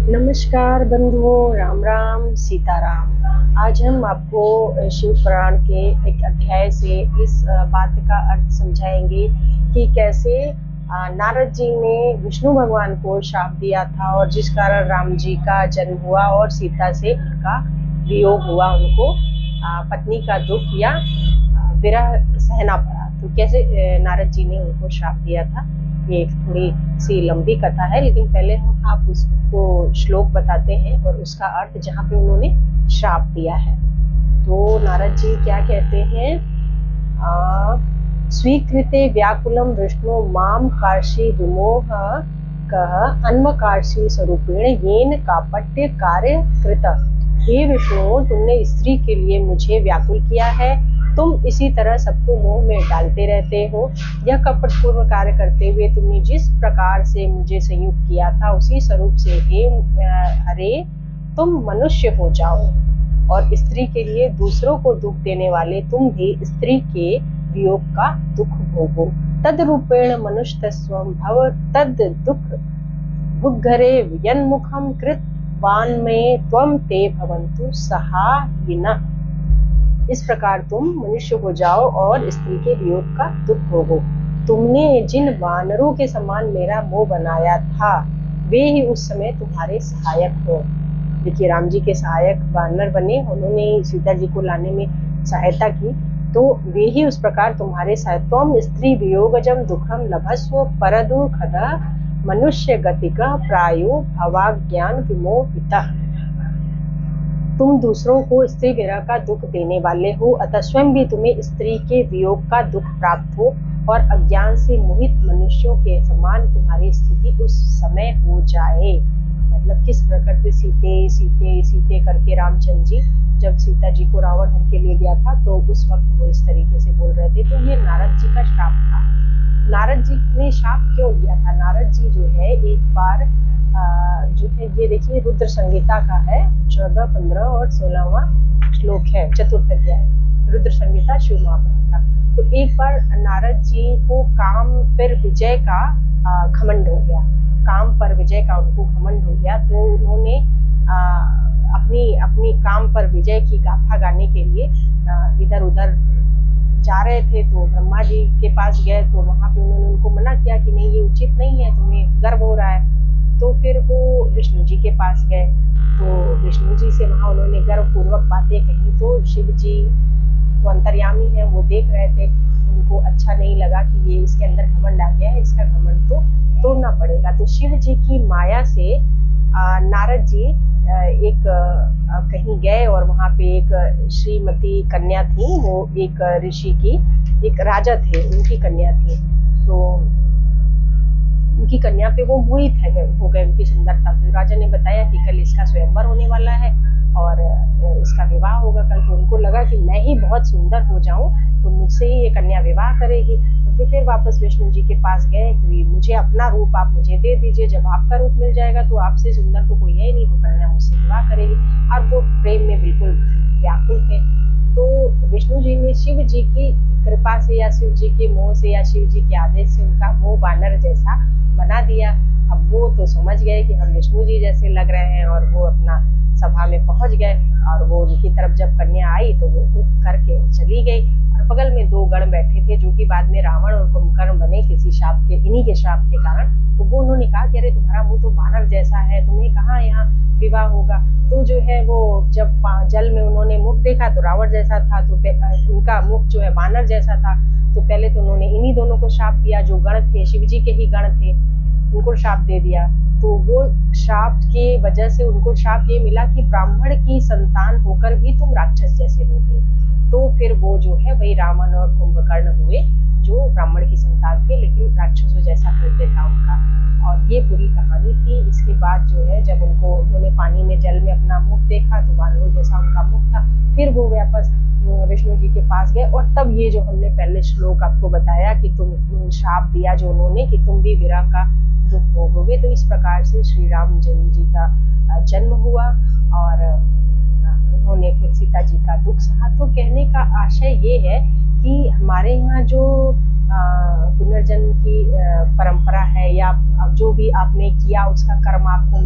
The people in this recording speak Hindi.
नमस्कार बंधुओं, राम राम सीताराम। आज हम आपको शिव पुराण के एक अध्याय से इस बात का अर्थ समझाएंगे कि कैसे नारद जी ने विष्णु भगवान को श्राप दिया था और जिस कारण राम जी का जन्म हुआ और सीता से उनका वियोग हुआ, उनको पत्नी का दुख या विरह सहना पड़ा। तो कैसे नारद जी ने उनको श्राप दिया था, ये एक थोड़ी सी लंबी कथा है, लेकिन पहले हम आप उसको श्लोक बताते हैं और उसका अर्थ जहाँ पे उन्होंने श्राप दिया है। तो नारद जी क्या कहते हैं, स्वीकृते व्याकुलम विष्णु माम कार्षि विमोह कह अन्मकार्षि स्वरूपेण येन कापट्य कार्य कृत। हे विष्णु, तुमने स्त्री के लिए मुझे व्याकुल किया है, तुम इसी तरह सबको मोह में डालते रहते हो। यह कपटपूर्ण कार्य करते हुए तुमने जिस प्रकार से मुझे संयुक्त किया था उसी स्वरूप से हे हरे तुम मनुष्य हो जाओ, और स्त्री के लिए दूसरों को दुख देने वाले तुम भी स्त्री के वियोग का दुख भोगो। तद रूपेण मनुष्यत्वं भव तद दुख भुग्घरे यन्मुखम कृत वान में त्वं ते भवन्तु सहायिनः। इस प्रकार तुम मनुष्य हो जाओ और स्त्री के वियोग का दुख भोगो। तुमने जिन वानरों के समान मेरा मोह बनाया था वे ही उस समय तुम्हारे सहायक हो। देखिए, राम जी के सहायक वानर बने, उन्होंने सीता जी को लाने में सहायता की, तो वे ही उस प्रकार तुम्हारे सहायत्वम स्त्री वियोगजम दुखम लभस्व परदुखद मनुष्य गतिका प्रायो भवाज्ञान विमोहिता। तुम दूसरों को स्त्री विरह का दुख देने वाले हो, अतः स्वयं भी तुम्हें स्त्री के वियोग का दुख प्राप्त हो और अज्ञान से मोहित मनुष्यों के समान तुम्हारी स्थिति उस समय हो जाए। मतलब किस प्रकार से सीते सीते सीते करके रामचंद्र जी जब सीता जी को रावण हर के ले गया था, तो उस वक्त वो इस तरीके से बोल रहे थे। तो ये नारद जी का श्राप था। नारद जी ने श्राप क्यों दिया था? नारद जी जो है एक बार जो है, ये देखिए रुद्र संगीता का है 14, 15 और 16वां श्लोक है, चतुर्थ अध्याय रुद्र संगीता शिव महापुराण का। तो एक बार नारद जी को काम पर विजय का घमंड हो गया, काम पर विजय का उनको घमंड हो गया। तो उन्होंने अपनी अपनी काम पर विजय की गाथा गाने के लिए इधर उधर जा रहे थे, तो ब्रह्मा जी के पास गए। तो वहां पे उन्होंने उनको मना किया कि नहीं, ये उचित नहीं है, तुम्हें गर्व हो रहा है। तो फिर वो विष्णु जी के पास गए, तो विष्णु जी से वहां उन्होंने गर्वपूर्वक बातें कही। तो शिव जी तो अंतर्यामी है, वो देख रहे थे, उनको अच्छा नहीं लगा कि ये इसके अंदर घमंड आ गया है, इसका घमंड तो तोड़ना पड़ेगा। तो शिव जी की माया से नारद जी एक कहीं गए और वहां पे एक श्रीमती कन्या थी, वो एक ऋषि की एक राजा थे, उनकी कन्या थी। तो उनकी कन्या पे वो मोहित हो गए उनकी सुंदरता। तो राजा ने बताया कि कल इसका स्वयंवर होने वाला है और इसका विवाह होगा कल। तो उनको लगा कि मैं ही बहुत सुंदर हो जाऊं तो मुझसे ही ये कन्या विवाह करेगी। तो फिर वापस विष्णु जी के पास गए कि मुझे अपना रूप आप मुझे दे दीजिए, जब आपका रूप मिल जाएगा तो आपसे सुंदर तो कोई है नहीं, तो कन्या मुझसे विवाह करेगी। और वो प्रेम में बिल्कुल व्याकुल थे। तो विष्णु जी ने शिव जी की कृपा से या शिव जी के मोह से या शिव जी के आदेश से उनका मोह वानर जैसा बना दिया। अब वो तो समझ गए कि हम विष्णु जी जैसे लग रहे हैं, और वो अपना सभा में पहुंच गए और वो उनकी तरफ जब कन्या आई तो वो उठ करके चली गई। और बगल में दो गण बैठे थे जो कि बाद में रावण और कुंभकर्ण बने किसी शाप के, इन्हीं के शाप के कारण। तो वो उन्होंने कहा कि अरे तुम्हारा मुंह तो वानर जैसा है, तुम्हें कहाँ यहाँ विवाह होगा। तो जो है वो जब जल में उन्होंने मुख देखा तो रावण जैसा था, तो उनका मुख जो है वानर जैसा था। तो पहले तो उन्होंने इन्हीं दोनों को श्राप दिया, जो गण थे शिव जी के ही गण थे, उनको श्राप दे दिया। तो वो श्राप के वजह से उनको श्राप ये मिला कि ब्राह्मण की संतान होकर भी तुम राक्षस जैसे होगे। तो फिर वो जो है वही रावण और कुंभकर्ण हुए, जो ब्राह्मण की संतान थे लेकिन राक्षसों जैसा कृत्य था उनका। और ये पूरी कहानी थी। इसके बाद जो है जब उन्होंने पानी में जल में अपना मुख देखा तो वानरों जैसा उनका मुख था। फिर वो वापस विष्णु जी के पास गए, और तब ये जो हमने पहले श्लोक आपको बताया कि तुम श्राप दिया जो उन्होंने कि तुम भी विरह का दुख भोगोगे। तो इस प्रकार से श्री रामचंद्र जी का जन्म हुआ और उन्होंने फिर सीता जी का दुख सहा। तो कहने का आशय ये है कि हमारे यहाँ जो पुनर्जन्म की परंपरा है, या जो भी आपने किया उसका कर्म आपको